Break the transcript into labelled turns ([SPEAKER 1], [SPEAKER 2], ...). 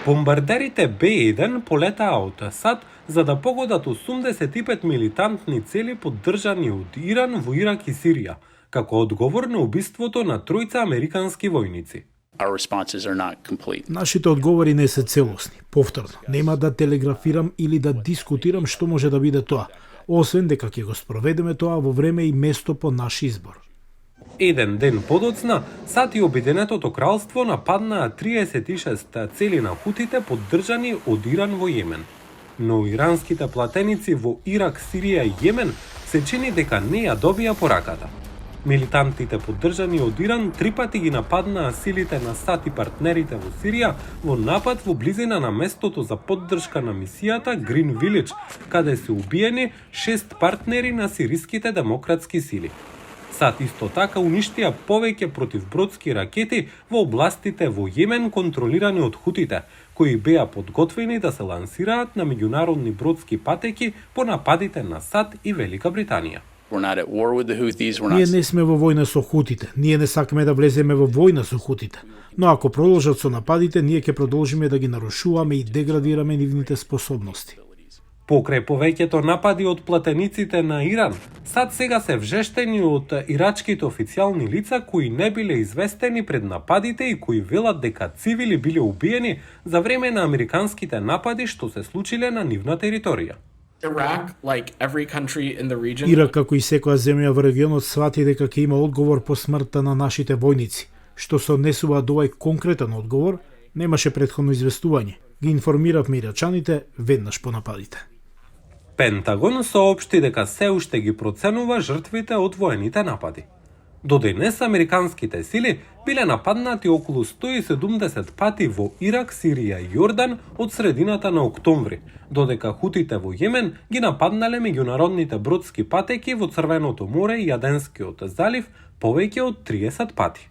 [SPEAKER 1] Бомбардерите Б-1 полетаа од САД за да погодат 85 милитантни цели поддржани од Иран во Ирак и Сирија, како одговор на убиството на тројца американски војници.
[SPEAKER 2] Нашите одговори не се целосни. Повторно, нема да телеграфирам или да дискутирам што може да биде тоа, освен дека ќе го спроведеме тоа во време и место по наш избор.
[SPEAKER 1] Еден ден подоцна, САД и Обединетото кралство нападнаа 36 цели на хутите поддржани од Иран во Јемен. Но иранските платеници во Ирак, Сирија и Јемен се чини дека не ја добија пораката. Милитантите поддржани од Иран 3 пати ги нападнаа силите на САД и партнерите во Сирија во напад во близина на местото за поддршка на мисијата Green Village, каде се убиени 6 партнери на сириските демократски сили. САД исто така уништија повеќе противбродски ракети во областите во Јемен контролирани од хутите, кои беа подготвени да се лансираат на меѓународни бродски патеки по нападите на САД и Велика Британија.
[SPEAKER 2] Ние не сме во војна со хутите, ние не сакаме да влеземе во војна со хутите. Но ако продолжат со нападите, ние ќе продолжиме да ги нарушуваме и деградираме нивните способности.
[SPEAKER 1] Покрај повеќето напади од платениците на Иран, САД сега се вжештени од ирачките официјални лица кои не биле известени пред нападите и кои велат дека цивили биле убиени за време на американските напади што се случиле на нивна територија.
[SPEAKER 2] Ирак, како и секоја земја во регионот, свати дека ќе има одговор по смртта на нашите војници. Што се однесува до овој конкретен одговор, немаше претходно известување. Ги информиравме ирачаните веднаш по нападите.
[SPEAKER 1] Пентагон соопшти дека се уште ги проценува жртвите од воените напади. До денес американските сили биле нападнати околу 170 пати во Ирак, Сирија и Јордан од средината на октомври, додека хутите во Јемен ги нападнале меѓународните бродски патеки во Црвеното море и Јаденскиот залив повеќе од 30 пати.